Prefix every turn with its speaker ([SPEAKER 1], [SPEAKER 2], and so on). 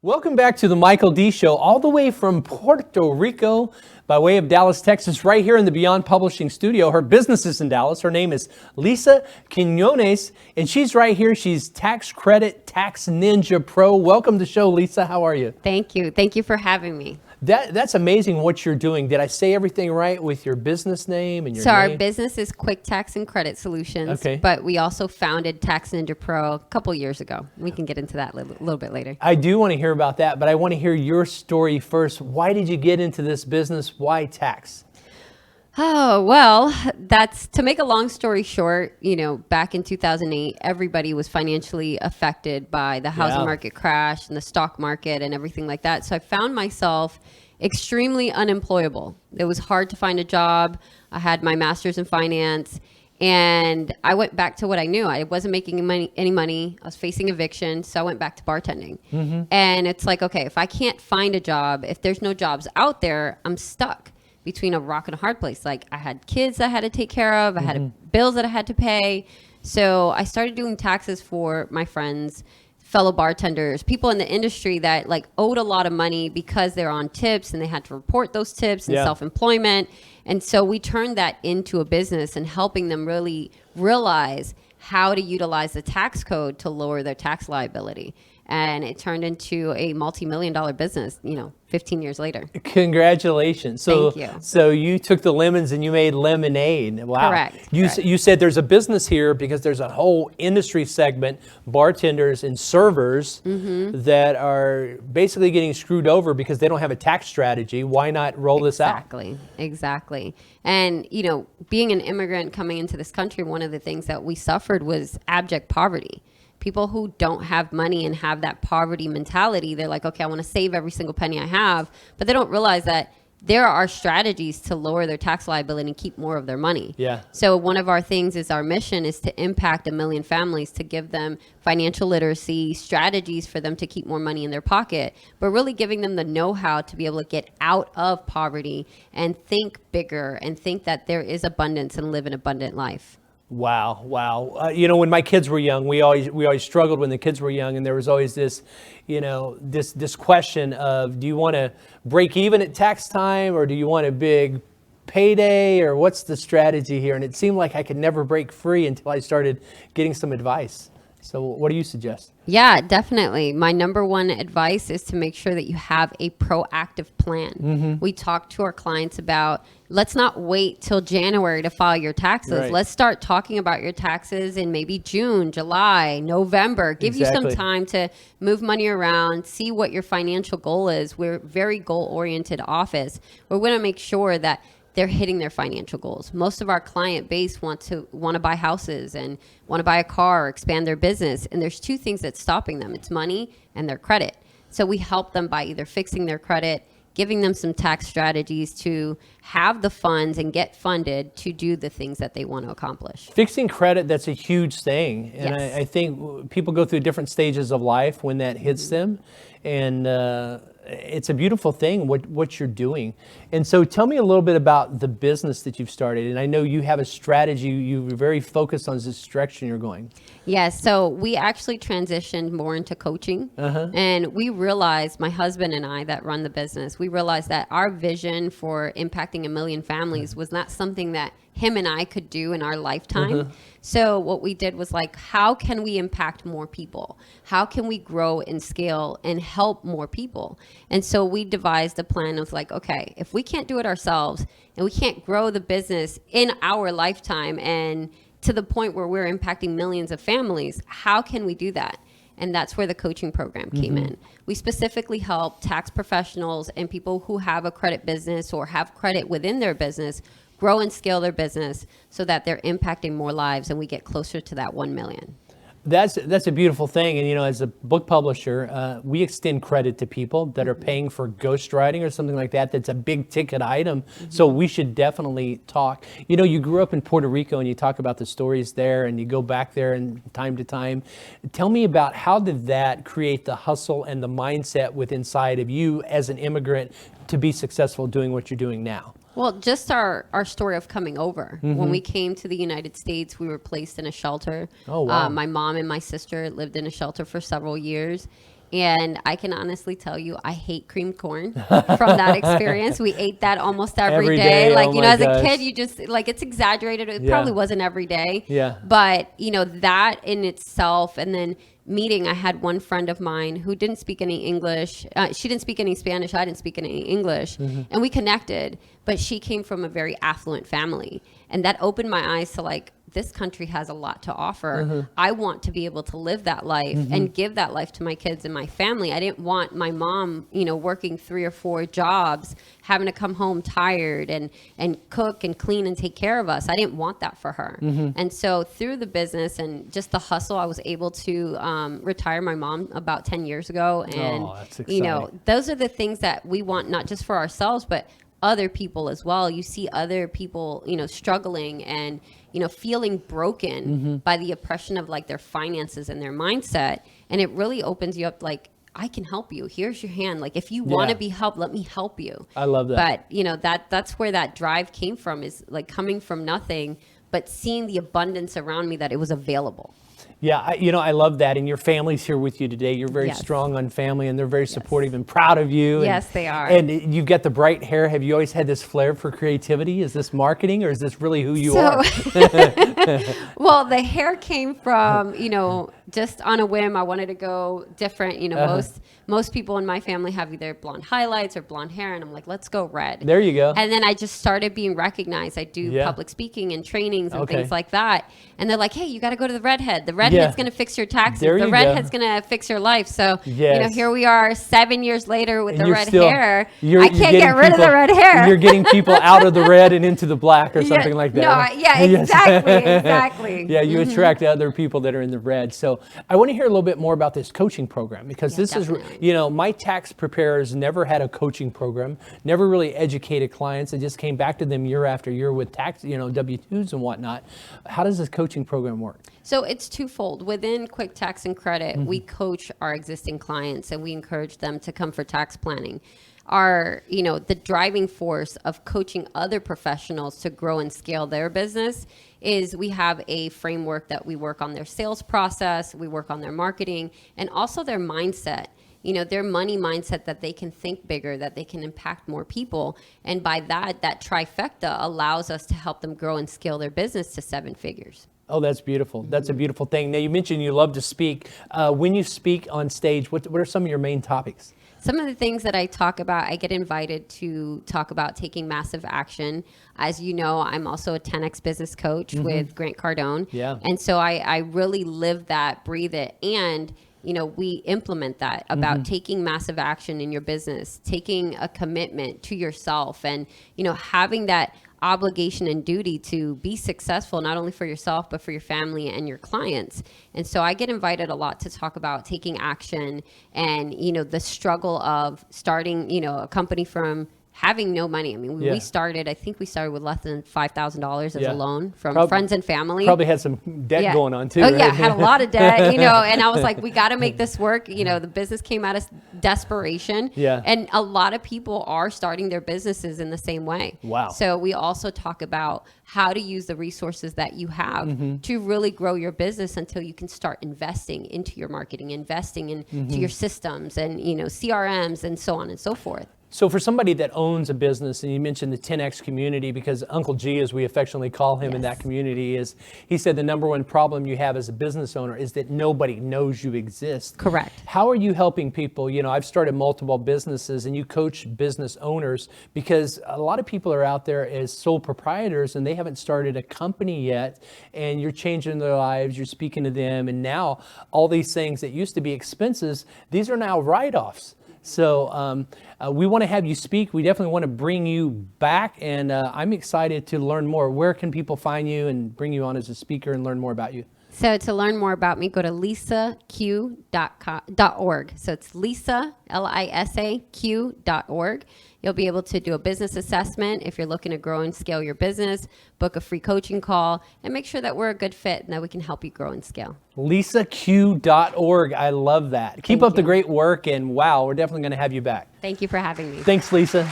[SPEAKER 1] Welcome back to the Michael D. Show, all the way from Puerto Rico by way of Dallas, Texas, right here in the Beyond Publishing studio. Her business is in Dallas. Her name is Liza Quinones, and she's right here. She's Tax Credit Tax Ninja Pro. Welcome to the show, Liza. How are you?
[SPEAKER 2] Thank you. Thank you for having me.
[SPEAKER 1] That's amazing what you're doing. Did I say everything right with your business name and your
[SPEAKER 2] So
[SPEAKER 1] name?
[SPEAKER 2] our business is Quick Tax and Credit Solutions,
[SPEAKER 1] Okay.
[SPEAKER 2] but we also founded Tax Ninja Pro a couple years ago. We can get into that a little bit later.
[SPEAKER 1] I do want to hear about that, but I want to hear your story first. Why did you get into this business? Why tax?
[SPEAKER 2] Oh, well, that's to make a long story short, back in 2008, everybody was financially affected by the housing market crash and the stock market and everything like that. So I found myself extremely unemployable. It was hard to find a job. I had my master's in finance and I went back to what I knew. I wasn't making any money. I was facing eviction. So I went back to bartending. And it's like, okay, if I can't find a job, if there's no jobs out there, I'm stuck between a rock and a hard place. Like I had kids that I had to take care of. I had bills that I had to pay. So I started doing taxes for my friends, fellow bartenders, people in the industry that like owed a lot of money because they're on tips and they had to report those tips and self-employment. And so we turned that into a business and helping them really realize how to utilize the tax code to lower their tax liability. And it turned into a multi-million-dollar business, 15 years later.
[SPEAKER 1] Congratulations.
[SPEAKER 2] Thank you.
[SPEAKER 1] So you took the lemons and you made lemonade. Wow.
[SPEAKER 2] Correct.
[SPEAKER 1] You said there's a business here because there's a whole industry segment, bartenders and servers that are basically getting screwed over because they don't have a tax strategy. Why not roll this out?
[SPEAKER 2] Exactly. And, being an immigrant coming into this country, one of the things that we suffered was abject poverty. People who don't have money and have that poverty mentality, they're like, okay, I want to save every single penny I have. But they don't realize that there are strategies to lower their tax liability and keep more of their money.
[SPEAKER 1] Yeah.
[SPEAKER 2] So one of our things is our mission is to impact 1 million families, to give them financial literacy, strategies for them to keep more money in their pocket, but really giving them the know-how to be able to get out of poverty and think bigger and think that there is abundance and live an abundant life.
[SPEAKER 1] Wow. When my kids were young, we always struggled when the kids were young, and there was always this, this question of, do you want to break even at tax time, or do you want a big payday, or what's the strategy here? And it seemed like I could never break free until I started getting some advice. So what do you suggest?
[SPEAKER 2] Yeah, definitely. My number one advice is to make sure that you have a proactive plan. We talk to our clients about, let's not wait till January to file your taxes.
[SPEAKER 1] Right.
[SPEAKER 2] Let's start talking about your taxes in maybe June, July, November. Give you some time to move money around, see what your financial goal is. We're a very goal-oriented office. We want to make sure that they're hitting their financial goals. Most of our client base want to buy houses and want to buy a car or expand their business. And there's two things that's stopping them. It's money and their credit. So we help them by either fixing their credit, giving them some tax strategies to have the funds and get funded to do the things that they want to accomplish.
[SPEAKER 1] Fixing credit, that's a huge thing. And
[SPEAKER 2] Yes.
[SPEAKER 1] I think people go through different stages of life when that hits them. And it's a beautiful thing what you're doing. And so tell me a little bit about the business that you've started. And I know you have a strategy. You're very focused on this direction you're going.
[SPEAKER 2] Yes. So we actually transitioned more into coaching. And we realized, my husband and I that run the business, we realized that our vision for impacting 1 million families was not something that him and I could do in our lifetime. So what we did was like, how can we impact more people? How can we grow and scale and help more people? And so we devised a plan of like, okay, if we can't do it ourselves and we can't grow the business in our lifetime and to the point where we're impacting millions of families, how can we do that? And that's where the coaching program came in. We specifically help tax professionals and people who have a credit business or have credit within their business grow and scale their business so that they're impacting more lives and we get closer to that 1 million.
[SPEAKER 1] That's a beautiful thing. And, as a book publisher, we extend credit to people that are paying for ghostwriting or something like that. That's a big ticket item. So we should definitely talk. You grew up in Puerto Rico and you talk about the stories there and you go back there and time to time. Tell me about how did that create the hustle and the mindset within inside of you as an immigrant to be successful doing what you're doing now?
[SPEAKER 2] Well, just our story of coming over. When we came to the United States, we were placed in a shelter.
[SPEAKER 1] Oh, wow.
[SPEAKER 2] My mom and my sister lived in a shelter for several years. And I can honestly tell you, I hate creamed corn from that experience. We ate that almost every day. Like,
[SPEAKER 1] oh
[SPEAKER 2] as
[SPEAKER 1] my
[SPEAKER 2] a kid,
[SPEAKER 1] gosh.
[SPEAKER 2] you just, like, it's exaggerated. It
[SPEAKER 1] Yeah.
[SPEAKER 2] probably wasn't every day.
[SPEAKER 1] Yeah.
[SPEAKER 2] But, that in itself, and then meeting, I had one friend of mine who didn't speak any English. She didn't speak any Spanish. I didn't speak any English. And we connected. But she came from a very affluent family. And that opened my eyes to, like, this country has a lot to offer. I want to be able to live that life and give that life to my kids and my family. I didn't want my mom, working 3 or 4 jobs, having to come home tired and cook and clean and take care of us. I didn't want that for her. And so through the business and just the hustle, I was able to retire my mom about 10 years ago. And,
[SPEAKER 1] that's exciting.
[SPEAKER 2] those are the things that we want, not just for ourselves, but other people as well. You see other people, struggling and, feeling broken by the oppression of like their finances and their mindset. And it really opens you up, like, I can help you. Here's your hand. Like, if you want to be helped, let me help you.
[SPEAKER 1] I love that.
[SPEAKER 2] But, that's where that drive came from, is like coming from nothing, but seeing the abundance around me, that it was available.
[SPEAKER 1] Yeah, I love that. And your family's here with you today. You're very strong on family, and they're very supportive and proud of you.
[SPEAKER 2] Yes, they are.
[SPEAKER 1] And you've got the bright hair. Have you always had this flair for creativity? Is this marketing, or is this really who you are?
[SPEAKER 2] Well, the hair came from, just on a whim. I wanted to go different. Most people in my family have either blonde highlights or blonde hair, and I'm like, let's go red.
[SPEAKER 1] There you go.
[SPEAKER 2] And then I just started being recognized. I do public speaking and trainings and things like that. And they're like, hey, you got to go to the redhead. The redhead's going to fix your taxes. The redhead's going to fix your life. So, here we are 7 years later with the red hair. I can't get rid of the red hair.
[SPEAKER 1] You're getting people out of the red and into the black or something like that.
[SPEAKER 2] Exactly.
[SPEAKER 1] Yeah, you attract other people that are in the red. So I want to hear a little bit more about this coaching program, because this
[SPEAKER 2] definitely.
[SPEAKER 1] is, my tax preparers never had a coaching program, never really educated clients. I just came back to them year after year with tax, W-2s and whatnot. How does this coaching program work?
[SPEAKER 2] So it's twofold. Within Quick Tax and Credit, we coach our existing clients and we encourage them to come for tax planning. Our, the driving force of coaching other professionals to grow and scale their business is we have a framework that we work on their sales process, we work on their marketing, and also their mindset. Their money mindset, that they can think bigger, that they can impact more people. And by that trifecta allows us to help them grow and scale their business to 7 figures.
[SPEAKER 1] Oh, that's beautiful. That's a beautiful thing. Now, you mentioned you love to speak. When you speak on stage, what are some of your main topics?
[SPEAKER 2] Some of the things that I talk about, I get invited to talk about taking massive action. As you know, I'm also a 10X business coach with Grant Cardone.
[SPEAKER 1] Yeah.
[SPEAKER 2] And so I really live that, breathe it. And we implement that about taking massive action in your business, taking a commitment to yourself, and, having that obligation and duty to be successful, not only for yourself, but for your family and your clients. And so I get invited a lot to talk about taking action and, the struggle of starting, a company from having no money. I mean, I think we started with less than $5,000 as a loan from friends and family.
[SPEAKER 1] Probably had some debt going on too.
[SPEAKER 2] Oh,
[SPEAKER 1] right?
[SPEAKER 2] yeah, had a lot of debt, and I was like, we got to make this work. The business came out of desperation.
[SPEAKER 1] Yeah.
[SPEAKER 2] And a lot of people are starting their businesses in the same way.
[SPEAKER 1] Wow.
[SPEAKER 2] So we also talk about how to use the resources that you have to really grow your business until you can start investing into your marketing, investing into your systems and, CRMs and so on and so forth.
[SPEAKER 1] So for somebody that owns a business, and you mentioned the 10X community, because Uncle G, as we affectionately call him in that community, he said the number one problem you have as a business owner is that nobody knows you exist.
[SPEAKER 2] Correct.
[SPEAKER 1] How are you helping people? I've started multiple businesses, and you coach business owners, because a lot of people are out there as sole proprietors and they haven't started a company yet, and you're changing their lives, you're speaking to them, and now all these things that used to be expenses, these are now write-offs. So we want to have you speak. We definitely want to bring you back, and I'm excited to learn more. Where can people find you and bring you on as a speaker and learn more about you?
[SPEAKER 2] So to learn more about me, go to lisaq.org. So it's Lisa, LISAQ.org. You'll be able to do a business assessment if you're looking to grow and scale your business, book a free coaching call, and make sure that we're a good fit and that we can help you grow and scale.
[SPEAKER 1] LisaQ.org. I love that. Keep up the great work, and wow, we're definitely going to have you back.
[SPEAKER 2] Thank you for having me.
[SPEAKER 1] Thanks, Lisa.